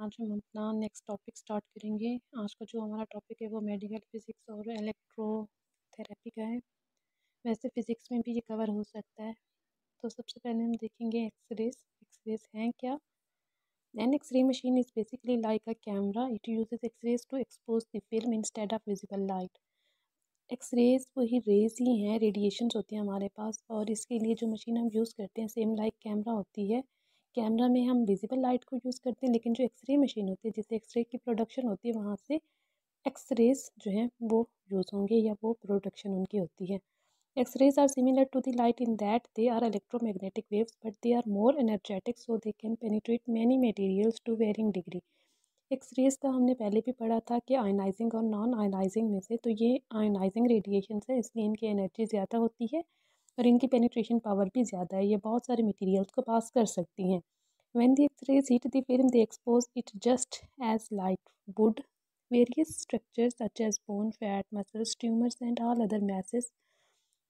आज हम अपना नेक्स्ट टॉपिक स्टार्ट करेंगे। आज का जो हमारा टॉपिक है वो मेडिकल फिज़िक्स और इलेक्ट्रोथेरेपी का है। वैसे फ़िज़िक्स में भी ये कवर हो सकता है। तो सबसे पहले हम देखेंगे एक्सरेज। एक्सरेज हैं क्या? An X-ray machine is basically like a camera. It uses X-rays to expose the film instead of visible light. X-rays वही रेज ही हैं, रेडिएशंस होती हैं हमारे पास। और इसके लिए जो मशीन हम यूज़ करते हैं सेम लाइक कैमरा होती है। कैमरा में हम विजिबल लाइट को यूज़ करते हैं, लेकिन जो एक्सरे मशीन होती है जिससे एक्सरे की प्रोडक्शन होती है वहाँ से एक्सरेज जो हैं वो यूज़ होंगे या वो प्रोडक्शन उनकी होती है। X-rays are similar to the light in that they are electromagnetic waves but they are more energetic, so they can penetrate many materials to varying degree. X-rays का हमने पहले भी पढ़ा था कि आयनाइजिंग और नॉन आयनाइजिंग में से, तो ये आयनाइजिंग रेडिएशन है, इसलिए इनकी एनर्जी ज़्यादा होती है और इनकी पेनिट्रेशन पावर भी ज़्यादा है। ये बहुत सारे मटेरियल्स को पास कर सकती हैं। When the X-rays hit the film they expose it just as light would. Various structures such as bone, fat, muscles, tumours and all other masses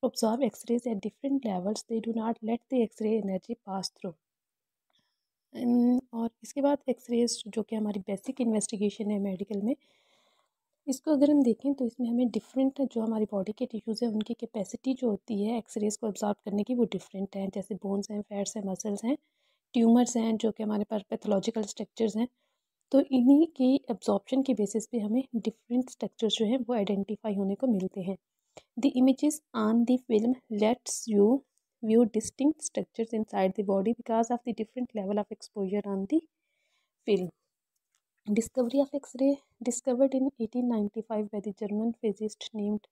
absorb X-rays at different levels. They do not let the X-ray energy pass through. और इसके बाद X-rays जो कि हमारी basic investigation है medical में, इसको अगर हम देखें तो इसमें हमें डिफरेंट जो हमारी बॉडी के टिश्यूज़ हैं उनकी कैपेसिटी जो होती है एक्सरेज को एब्जॉर्ब करने की वो डिफरेंट है। जैसे बोन्स हैं, फैट्स हैं, मसल्स हैं, ट्यूमर्स हैं जो कि हमारे पास पैथोलॉजिकल स्ट्रक्चर्स हैं। तो इन्हीं की एब्जॉर्प्शन के बेसिस पे हमें डिफरेंट स्ट्रक्चर्स जो हैं वो आइडेंटिफाई होने को मिलते हैं। The images on the film let's you view distinct structures inside the body because of the different level of exposure on the film. Discovery of X-ray discovered in 1895 by the German physicist named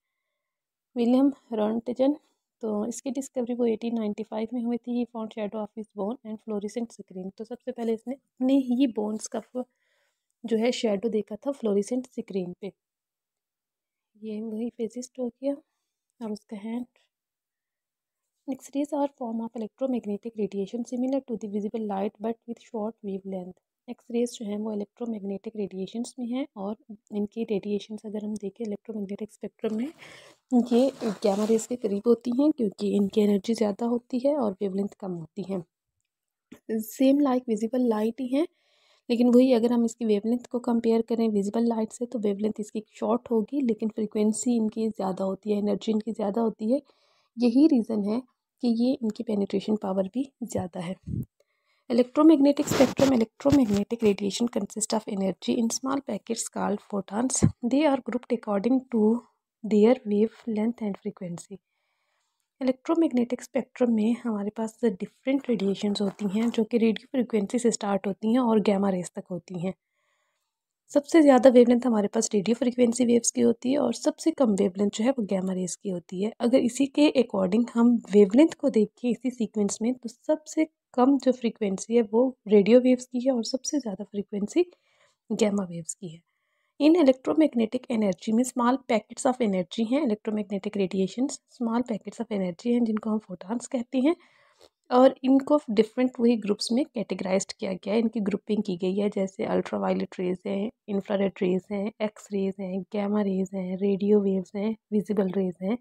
Wilhelm Röntgen. तो इसकी discovery वो 1895 में हुई थी। He found shadow of his bone and fluorescent screen. तो सबसे पहले इसने अपने ही बोन्स का जो है शेडो देखा था फ्लोरिसेंट स्क्रीन पे। ये वही फिजिस्ट हो गया। और उसका hand X-rays are form of electromagnetic radiation similar to the visible light but with short wavelength. X-rays जो हैं वो इलेक्ट्रोमैग्नेटिक रेडिएशंस में हैं और इनकी रेडिएशंस अगर हम देखें इलेक्ट्रोमैग्नेटिक स्पेक्ट्रम में ये गैमा रेज के करीब होती हैं क्योंकि इनकी एनर्जी ज़्यादा होती है और वेवलेंथ कम होती है। सेम लाइक विजिबल लाइट ही हैं, लेकिन वही अगर हम इसकी वेवलेंथ को कंपेयर करें विजिबल लाइट से तो वेवलेंथ इसकी शॉर्ट होगी, लेकिन फ्रीक्वेंसी इनकी ज़्यादा होती है, एनर्जी इनकी ज़्यादा होती है। यही रीज़न है कि ये इनकी पेनिट्रेशन पावर भी ज़्यादा है। Electromagnetic spectrum electromagnetic radiation consist of energy in small packets called photons. They are grouped according to their wavelength and frequency. Electromagnetic spectrum में हमारे पास डिफरेंट रेडिएशंस होती हैं जो कि रेडियो फ्रिक्वेंसी से स्टार्ट होती हैं और गैमा रेज तक होती हैं। सबसे ज़्यादा वेवलेंथ हमारे पास रेडियो फ्रिक्वेंसी वेव्स की होती है और सबसे कम वेवलेंथ जो है वो गैमा रेज की होती है। अगर इसी के अकॉर्डिंग हम वेवलेंथ को देखें इसी सीक्वेंस में तो सबसे कम जो फ्रीक्वेंसी है वो रेडियो वेव्स की है और सबसे ज़्यादा फ्रीक्वेंसी गैमा वेव्स की है। इन इलेक्ट्रोमैग्नेटिक एनर्जी में स्मॉल पैकेट्स ऑफ एनर्जी हैं। Electromagnetic radiations small packets of energy हैं जिनको हम फोटॉन्स कहते हैं और इनको डिफरेंट वही ग्रुप्स में कैटेगराइज्ड किया गया है, इनकी ग्रुपिंग की गई है। जैसे अल्ट्रावायलेट रेज हैं, इंफ्रारेड रेज हैं, एक्स रेज हैं, गैमा रेज हैं, रेडियो वेव्स हैं, विजिबल रेज हैं।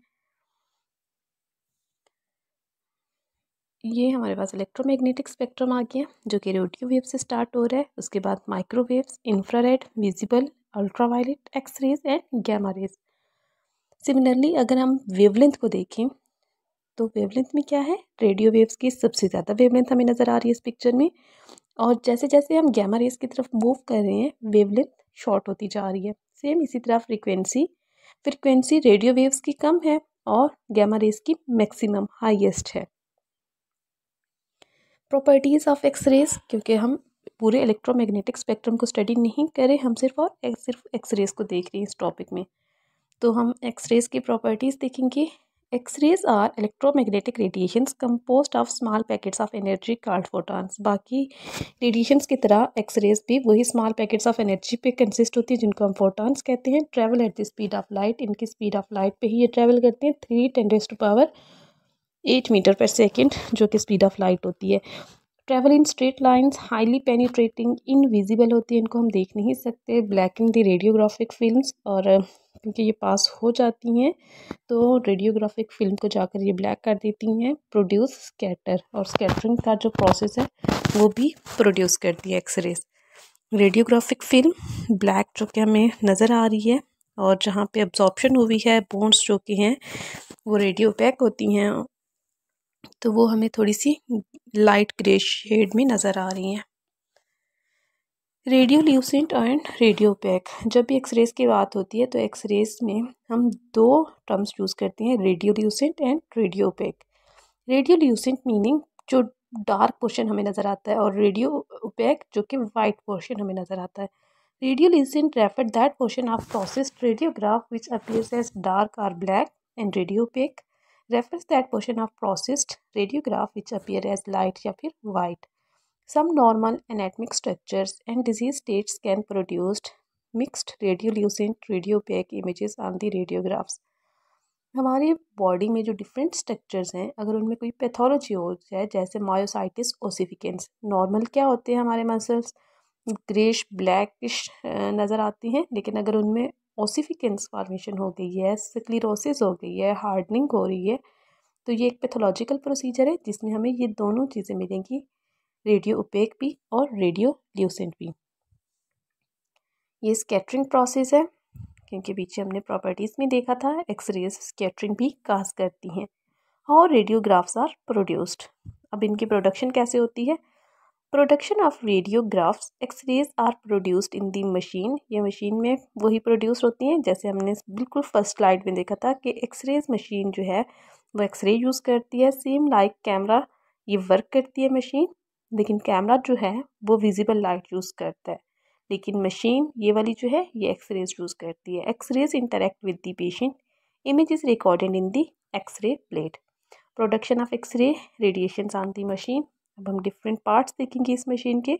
ये हमारे पास इलेक्ट्रोमैग्नेटिक स्पेक्ट्रम आ गया जो कि रेडियो वेव से स्टार्ट हो रहा है। उसके बाद microwaves, infrared, visible, ultraviolet, X rays and gamma rays. Similarly अगर हम वेवलेंथ को देखें तो वेवलेंथ में क्या है, रेडियो वेव्स की सबसे ज़्यादा वेवलेंथ हमें नज़र आ रही है इस पिक्चर में। और जैसे जैसे हम गैमा रेज की तरफ मूव कर रहे हैं वेवलेंथ शॉर्ट होती जा रही है। सेम इसी तरह फ्रीक्वेंसी रेडियो वेव्स की कम है और गैमा रेज की मैक्सिमम हाईएस्ट है। प्रॉपर्टीज़ ऑफ एक्सरेज, क्योंकि हम पूरे इलेक्ट्रोमैग्नेटिक स्पेक्ट्रम को स्टडी नहीं करें, हम सिर्फ एक्सरेज को देख रहे हैं इस टॉपिक में, तो हम एक्सरेज की प्रॉपर्टीज़ देखेंगे। X-rays are electromagnetic radiations composed of small packets of energy called photons. बाकी रेडिएशंस की तरह एक्सरेज भी वही स्मॉल पैकेट्स ऑफ एनर्जी पे कंसिस्ट होती है जिनको हम फोटॉन्स कहते हैं। Travel at the speed of light, इनकी स्पीड ऑफ लाइट पे ही ये ट्रैवल करते हैं 3×10⁸ मीटर पर सेकेंड जो कि स्पीड ऑफ लाइट होती है। Travel in straight lines, highly penetrating, invisible होती है, इनको हम देख नहीं सकते, ब्लैकिंग द रेडियोग्राफिक फिल्म्स, और क्योंकि ये पास हो जाती हैं तो रेडियोग्राफिक फिल्म को जाकर ये ब्लैक कर देती हैं। प्रोड्यूस स्कैटर, और स्कैटरिंग का जो प्रोसेस है वो भी प्रोड्यूस करती है एक्सरेज। रेडियोग्राफिक फिल्म ब्लैक जो कि हमें नज़र आ रही है, और जहाँ पे अब्जॉर्प्शन हुई है बोन्स जो कि हैं वो रेडियो पैक होती हैं, तो वो हमें थोड़ी सी लाइट ग्रे शेड में नज़र आ रही हैं। Radio Lucent and radio pack, जब भी एक्सरेज की बात होती है तो एक्सरेज में हम दो टर्म्स यूज़ करते हैं, radio Lucent and radio pack. Radio Lucent meaning जो डार्क पोर्शन हमें नज़र आता है, और रेडियो ओपेक जो कि वाइट पोर्शन हमें नज़र आता है। Radiolucent refer that portion of processed radiograph which appears as dark और black, and radiopaque refers that portion of processed radiograph which appear as light या फिर white. Some normal anatomic structures and disease states can produce mixed radiolucent radiopaque images on the radiographs. हमारी body में जो different structures हैं, अगर उनमें कोई pathology हो जाए, जैसे मायोसाइटिस ओसिफिकेंस, नॉर्मल क्या होते हैं हमारे मसल्स ग्रेश ब्लैकिश नज़र आती हैं, लेकिन अगर उनमें ओसिफिकेंस फॉर्मेशन हो गई है, स्क्लेरोसिस हो गई है, हार्डनिंग हो रही है, तो ये एक पैथोलॉजिकल प्रोसीजर है जिसमें हमें ये दोनों चीज़ें मिलेंगी, रेडियो ओपेक भी और रेडियो ल्यूसेंट भी। ये स्कैटरिंग प्रोसेस है, क्योंकि पीछे हमने प्रॉपर्टीज़ में देखा था एक्सरेज स्कैटरिंग भी काज करती हैं। हाउ रेडियोग्राफ्स आर प्रोड्यूस्ड, अब इनकी प्रोडक्शन कैसे होती है। Production of radiographs X-rays are produced in the machine, ये मशीन में वही प्रोड्यूस होती हैं जैसे हमने बिल्कुल फर्स्ट स्लाइड में देखा था कि एक्सरेज मशीन जो है वो एक्सरे यूज़ करती है, सेम लाइक कैमरा ये वर्क करती है मशीन, लेकिन कैमरा जो है वो विजिबल लाइट यूज़ करता है, लेकिन मशीन ये वाली जो है ये एक्सरेज यूज़ करती है। X-rays interact with the patient, image is recorded in the X-ray plate. Production of X-ray radiation on the machine, अब हम डिफरेंट पार्ट्स देखेंगे इस मशीन के।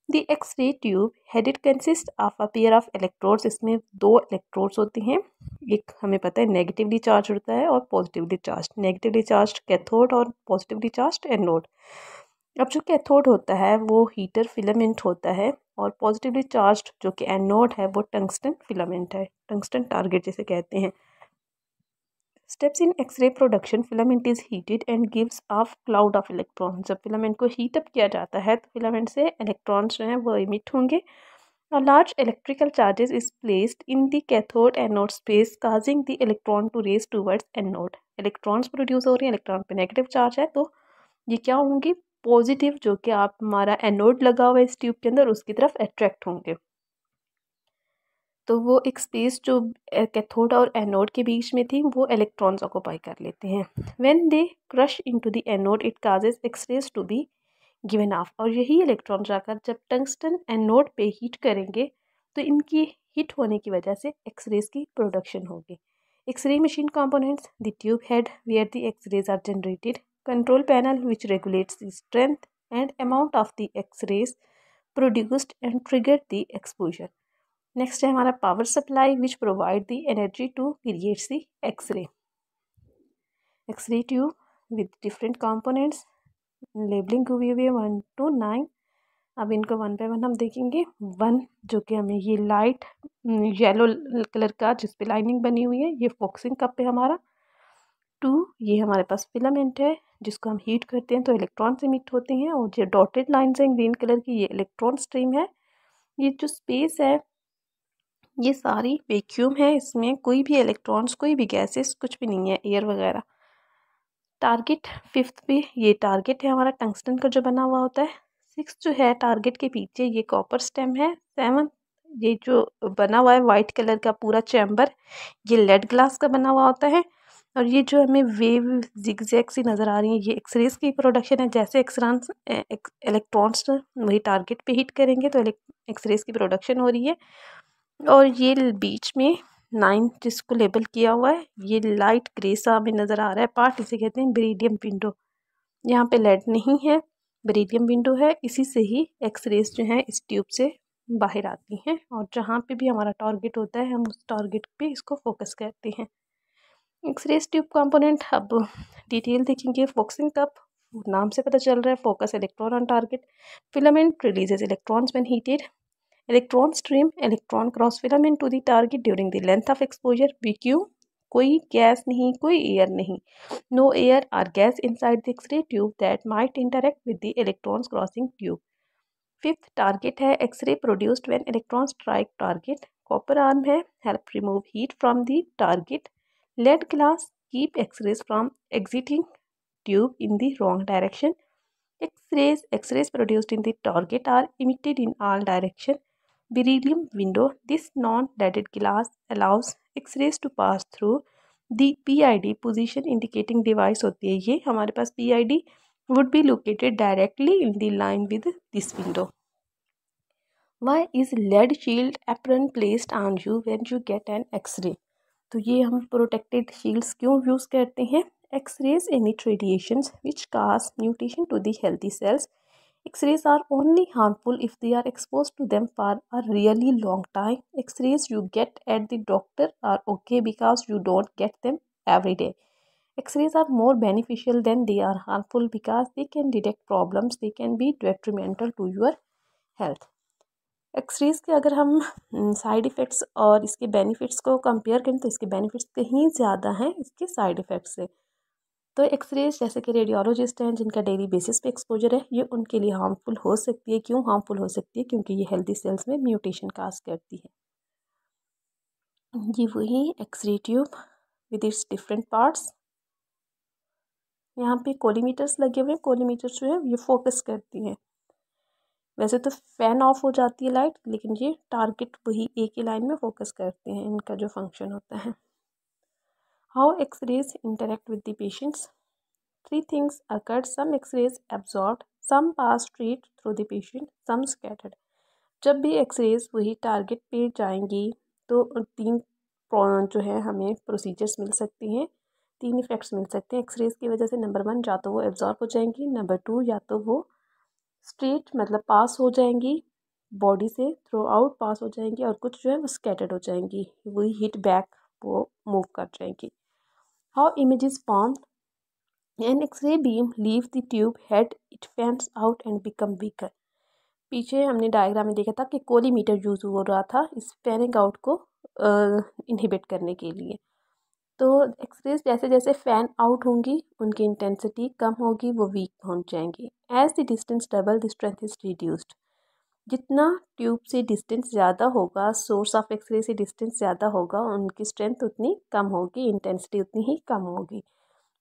The X-ray tube headed consist of a pair of electrodes, इसमें दो electrodes होती हैं, एक हमें पता है नेगेटिवली चार्ज होता है और positively charge, negatively charge cathode और पॉजिटिवली चार्ज एनोड। अब जो कैथोड होता है वो हीटर फिलामेंट होता है, और पॉजिटिवली चार्ज जो कि एनोड है वो टंगस्टन फिलामेंट है, टंगस्टन टारगेट जिसे कहते हैं। Steps in X-ray production, filament is heated and gives off cloud of electron, जब फिलामेंट को हीट अप किया जाता है तो फिलामेंट से इलेक्ट्रॉन्स जो हैं वो इमिट होंगे। A large electrical charges is placed in the cathode anode space causing the electron to race towards anode. Electrons produce हो रही हैं, इलेक्ट्रॉन पे नेगेटिव चार्ज है तो ये क्या होंगे पॉजिटिव, जो कि आप हमारा एनोड लगा हुआ है इस ट्यूब के अंदर उसकी तरफ अट्रैक्ट होंगे, तो वो एक स्पेस जो कैथोड और एनोड के बीच में थी वो इलेक्ट्रॉन्स ऑक्यूपाई कर लेते हैं। When they crash into the anode it causes X-rays to be given off, और यही इलेक्ट्रॉन जाकर जब टंगस्टन एनोड पे हीट करेंगे तो इनकी हीट होने की वजह से एक्सरेज की प्रोडक्शन होगी। X-ray machine components, the tube head where the X-rays are generated, control panel which regulates the strength and amount of the X-rays produced and trigger the exposure. Next है हमारा power supply which provide the energy to create the X-ray. X-ray tube with different components, labelling हुई हुई है 1 to 9। अब इनको one by one हम देखेंगे। 1 जो कि हमें ये लाइट येलो कलर का जिस पे लाइनिंग बनी हुई है ये फोकसिंग कप है हमारा। 2 ये हमारे पास फिलामेंट है जिसको हम हीट करते हैं तो इलेक्ट्रॉन इमिट होते हैं, और जो डॉटेड लाइन्स हैं ग्रीन कलर की ये इलेक्ट्रॉन स्ट्रीम है। ये जो स्पेस है ये सारी वैक्यूम है, इसमें कोई भी इलेक्ट्रॉन्स कोई भी गैसेस कुछ भी नहीं है, एयर वगैरह। टारगेट 5th पे ये टारगेट है हमारा टंगस्टन का जो बना हुआ होता है। 6 जो है टारगेट के पीछे ये कॉपर स्टेम है। 7 ये जो बना हुआ है वाइट कलर का पूरा चैम्बर ये लेड ग्लास का बना हुआ होता है, और ये जो हमें वेव जिगजैग सी नज़र आ रही है ये एक्सरेज की प्रोडक्शन है, जैसे इलेक्ट्रॉन्स वही टारगेट पे हिट करेंगे तो एक्सरेज की प्रोडक्शन हो रही है। और ये बीच में 9 जिसको लेबल किया हुआ है ये लाइट ग्रे सा हमें नज़र आ रहा है पार्ट, इसे कहते हैं बेरिलियम विंडो। यहाँ पे लेड नहीं है, बेरिलियम विंडो है, इसी से ही एक्सरेज जो हैं इस ट्यूब से बाहर आती हैं, और जहाँ पे भी हमारा टारगेट होता है हम उस टारगेट पे इसको फोकस करते हैं। एक्सरेज ट्यूब कंपोनेंट अब डिटेल देखेंगे। फोकसिंग कप नाम से पता चल रहा है, focus electron on target. Filament releases electrons when heated. Electron stream electron cross filament to the target during the length of exposure. VQ कोई गैस नहीं कोई एयर नहीं, नो एयर और gas inside the X-ray tube that might interact with the electrons crossing tube. Fifth target है X-ray produced when electron strike target. Copper arm है help remove heat from the target. Lead glass keep X-rays from exiting tube in the wrong direction. X-rays produced in the target are emitted in all direction. Beryllium window. This non-leaded glass allows X-rays to pass through the PID position indicating device होती है ये हमारे पास PID would be located directly in the line with this window. Why is lead shield apron placed on you when you get an X-ray? तो ये हम protected shields क्यों use करते हैं? X-rays emit radiations which cause mutation to the healthy cells. X-rays are only harmful if they are exposed to them for a really long time. X-rays you get at the doctor are okay because you don't get them every day. X-rays are more beneficial than they are harmful because they can detect problems. They can be detrimental to your health. X-rays के अगर हम side effects और इसके benefits को compare करें तो इसके benefits कहीं ज़्यादा हैं इसके साइड इफ़ेक्ट्स से। तो एक्सरेज जैसे कि रेडियोलॉजिस्ट हैं जिनका डेली बेसिस पे एक्सपोजर है ये उनके लिए हार्मफुल हो सकती है। क्यों हार्मफुल हो सकती है? क्योंकि ये हेल्दी सेल्स में म्यूटेशन काज करती है। ये वही X-ray tube with its different parts. यहाँ पे कोलीमीटर्स लगे हुए हैं। कोलीमीटर्स जो है ये फोकस करती हैं। वैसे तो फैन ऑफ हो जाती है लाइट लेकिन ये टारगेट वही एक ही लाइन में फोकस करते हैं। इनका जो फंक्शन होता है। How X-rays interact with the patients. 3 things occurred. Some X-rays absorbed, some pass straight through the patient, some scattered. जब भी एक्सरेज वही टारगेट पे जाएंगी तो 3 जो है हमें प्रोसीजर्स मिल सकती हैं। 3 इफ़ेक्ट्स मिल सकते हैं एक्सरेज की वजह से। नंबर 1 या तो वो एब्जॉर्ब हो जाएंगी। नंबर 2 या तो वो स्ट्रेट मतलब पास हो जाएंगी बॉडी से, थ्रू आउट पास हो जाएंगी और कुछ जो है वो स्कैटर्ड हो जाएंगी। वही हिट बैक वो मूव कर जाएंगी। How image is form. An X-ray beam leave the tube head, it fans out and become weaker. पीछे हमने डायग्राम में देखा था कि कोलीमीटर यूज़ हो रहा था इस फैनिंग आउट को इनहिबिट करने के लिए। तो एक्सरेज जैसे जैसे फैन आउट होंगी उनकी इंटेंसिटी कम होगी, वो वीक पहुंच जाएंगी। As the distance double the strength is reduced. जितना ट्यूब से डिस्टेंस ज़्यादा होगा, सोर्स ऑफ एक्सरे से डिस्टेंस ज़्यादा होगा, उनकी स्ट्रेंथ उतनी कम होगी, इंटेंसिटी उतनी ही कम होगी।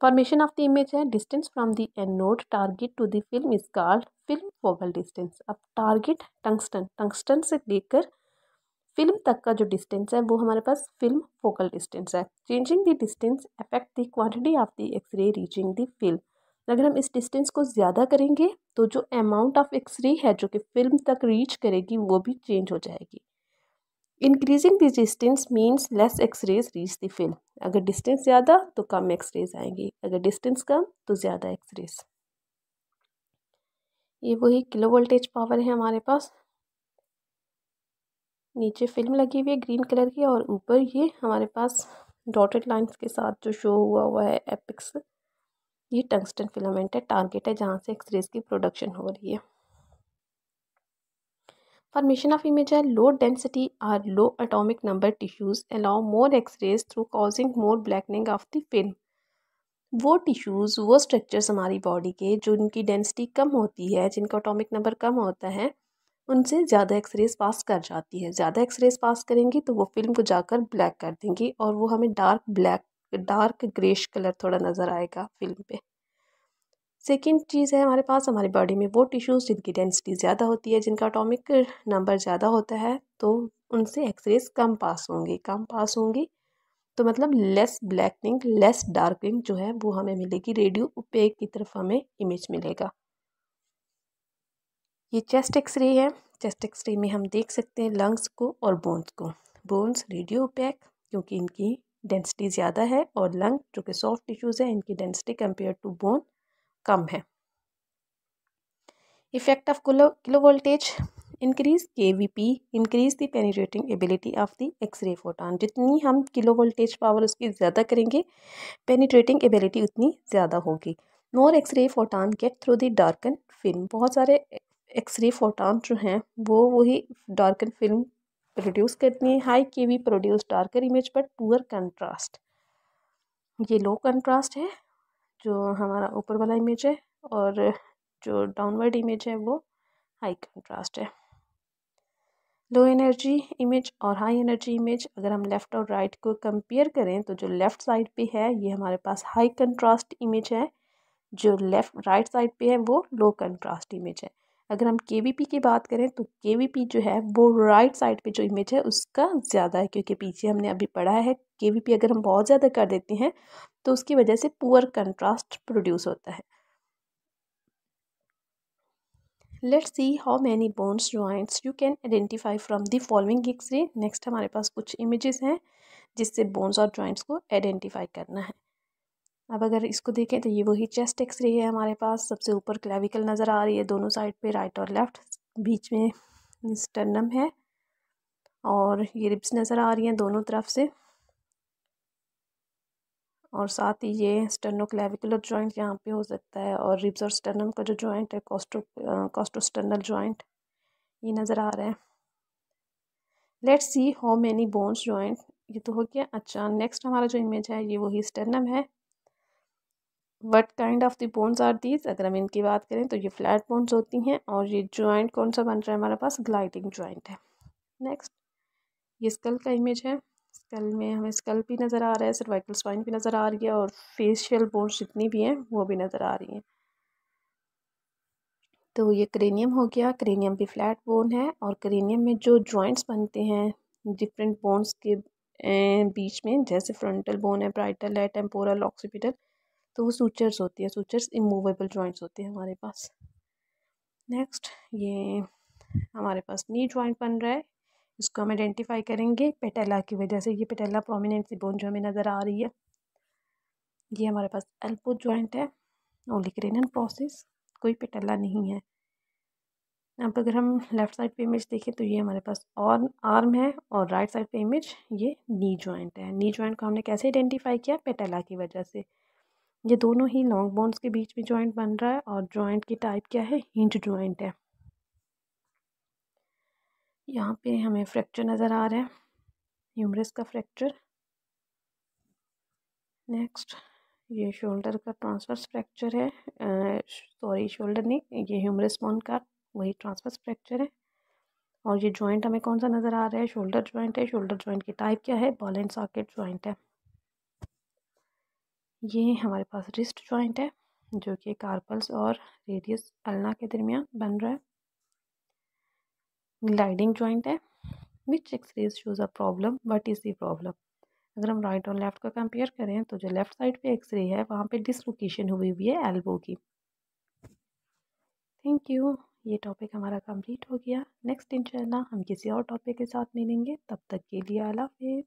फॉर्मेशन ऑफ द इमेज है distance from the anode target to the film is called film focal distance. अब टारगेट टंगस्टन से लेकर फिल्म तक का जो डिस्टेंस है वो हमारे पास फिल्म फोकल डिस्टेंस है। Changing the distance affect the quantity of the X-ray reaching the film. अगर हम इस डिस्टेंस को ज़्यादा करेंगे तो जो अमाउंट ऑफ एक्सरे है जो कि फिल्म तक रीच करेगी वो भी चेंज हो जाएगी। Increasing the distance means less X-rays reach the film. अगर डिस्टेंस ज़्यादा तो कम एक्सरेज आएंगी, अगर डिस्टेंस कम तो ज़्यादा एक्सरेज। ये वही किलो वोल्टेज पावर है हमारे पास। नीचे फिल्म लगी हुई है ग्रीन कलर की और ऊपर ये हमारे पास डॉटेड लाइंस के साथ जो शो हुआ है एपिक्स, ये टंगस्टन फिलामेंट है, टारगेट है जहाँ से एक्सरेज की प्रोडक्शन हो रही है। फॉर्मेशन ऑफ इमेज है लो डेंसिटी और low atomic number tissues allow more x-rays through causing more blackening of the film. वो टिश्यूज़ वो स्ट्रक्चर्स हमारी बॉडी के जो इनकी डेंसिटी कम होती है, जिनका एटॉमिक नंबर कम होता है, उनसे ज़्यादा एक्सरेज पास कर जाती है। ज़्यादा एक्सरेज पास करेंगी तो वो फिल्म को जाकर ब्लैक कर देंगी और वो हमें डार्क ग्रेश कलर थोड़ा नज़र आएगा फिल्म पे। सेकेंड चीज़ है हमारे पास हमारी बॉडी में वो टिश्यूज़ जिनकी डेंसिटी ज़्यादा होती है, जिनका एटॉमिक नंबर ज़्यादा होता है, तो उनसे एक्सरेज कम पास होंगी तो मतलब लेस ब्लैकनिंग लेस डार्कनिंग जो है वो हमें मिलेगी। रेडियो ओपेक की तरफ हमें इमेज मिलेगा। ये चेस्ट एक्सरे है। चेस्ट एक्सरे में हम देख सकते हैं लंग्स को और बोन्स को। बोन्स रेडियो ओपेक क्योंकि इनकी डेंसिटी ज़्यादा है और लंग जो कि सॉफ्ट टिश्यूज़ है इनकी डेंसिटी कंपेयर टू बोन कम है। Effect of kilo voltage increase KVP increase the penetrating ability of the X-ray photon. जितनी हम किलो वोल्टेज पावर उसकी ज़्यादा करेंगे पेनिट्रेटिंग एबिलिटी उतनी ज़्यादा होगी। More x-ray photon get through the darken film. बहुत सारे एक्सरे फोटॉन जो हैं वो वही डार्कन फिल्म प्रोड्यूस करती हैं। High KV produce darker image but poor contrast. ये लो कंट्रास्ट है जो हमारा ऊपर वाला इमेज है और जो डाउनवर्ड इमेज है वो हाई कंट्रास्ट है। लो एनर्जी इमेज और हाई एनर्जी इमेज अगर हम लेफ़्ट और राइट को कंपेयर करें तो जो लेफ़्ट साइड पे है ये हमारे पास हाई कंट्रास्ट इमेज है, जो लेफ़्ट राइट साइड पे है वो लो कंट्रास्ट इमेज है। अगर हम केवीपी की बात करें तो केवीपी जो है वो राइट साइड पे जो इमेज है उसका ज़्यादा है, क्योंकि पीछे हमने अभी पढ़ा है केवीपी अगर हम बहुत ज़्यादा कर देते हैं तो उसकी वजह से पुअर कंट्रास्ट प्रोड्यूस होता है। Let's see how many bones joints you can identify from the following X-ray. Next हमारे पास कुछ इमेजेस हैं जिससे बोन्स और जॉइंट्स को आइडेंटिफाई करना है। अब अगर इसको देखें तो ये वही चेस्ट एक्सरे है हमारे पास। सबसे ऊपर क्लेविकल नज़र आ रही है दोनों साइड पे, राइट और लेफ्ट। बीच में स्टर्नम है और ये रिब्स नज़र आ रही हैं दोनों तरफ से, और साथ ही ये स्टर्नोक्लेविकुलर जॉइंट यहाँ पे हो सकता है, और रिब्स और स्टर्नम का जो जॉइंट है कॉस्टोस्टर्नल जॉइंट ये नज़र आ रहा है। Let's see how many bones joint, ये तो हो गया। अच्छा, नेक्स्ट हमारा जो इमेज है ये वही स्टर्नम है। What kind of the bones are these, अगर हम इनकी बात करें तो ये फ्लैट बोन्स होती हैं, और ये जॉइंट कौन सा बन रहा है हमारे पास, ग्लाइडिंग जॉइंट है। नेक्स्ट ये स्कल का इमेज है। स्कल में हमें स्कल भी नज़र आ रहा है, सर्वाइकल स्पाइन भी नज़र आ रही है, और फेशियल बोन्स जितनी भी हैं वो भी नज़र आ रही हैं। तो ये क्रेनियम हो गया। क्रेनियम भी फ्लैट बोन है, और क्रेनियम में जो जॉइंट्स बनते हैं डिफरेंट बोन्स के बीच में, जैसे फ्रंटल बोन है, ब्राइटल है, टेम्पोरल, ऑक्सीपिटल, तो वो सूचर्स होती है। सूचर्स इमूवेबल जॉइंट्स होते हैं हमारे पास। नेक्स्ट ये हमारे पास नी जॉइंट बन रहा है, इसको हम आइडेंटिफाई करेंगे पेटेला की वजह से। ये पेटेला प्रोमिनेंट सी बोन जो हमें नज़र आ रही है। ये हमारे पास एल्बो जॉइंट है, ओनली क्रेनियल प्रोसेस, कोई पेटेला नहीं है। अब अगर हम लेफ़्ट साइड पे इमेज देखें तो ये हमारे पास और आर्म है, और राइट साइड पे इमेज ये नी जॉइंट है। नी जॉइंट को हमने कैसे आइडेंटिफाई किया, पेटेला की वजह से। ये दोनों ही लॉन्ग बोन्स के बीच में जॉइंट बन रहा है, और जॉइंट की टाइप क्या है, हिंज जॉइंट है। यहाँ पे हमें फ्रैक्चर नज़र आ रहा है, ह्यूमरस का फ्रैक्चर। नेक्स्ट ये शोल्डर का ट्रांसवर्स फ्रैक्चर है, सॉरी शोल्डर नहीं, ये ह्यूमरस बोन का वही ट्रांसवर्स फ्रैक्चर है। और ये जॉइंट हमें कौन सा नज़र आ रहा है, शोल्डर जॉइंट है। शोल्डर जॉइंट की टाइप क्या है, बॉल एंड सॉकेट जॉइंट है। ये हमारे पास रिस्ट जॉइंट है, जो कि कार्पल्स और रेडियस अल्ना के दरमियान बन रहा है। ग्लाइडिंग जॉइंट है। Which x-rays shows a problem, what is the problem. अगर हम राइट और लेफ्ट का कंपेयर करें तो जो लेफ्ट साइड पे एक्सरे है वहाँ पे डिसलोकेशन हुई हुई है एल्बो की। थैंक यू, ये टॉपिक हमारा कंप्लीट हो गया। नेक्स्ट इंशाल्लाह हम किसी और टॉपिक के साथ मिलेंगे, तब तक के लिए अल्लाह हाफिज़।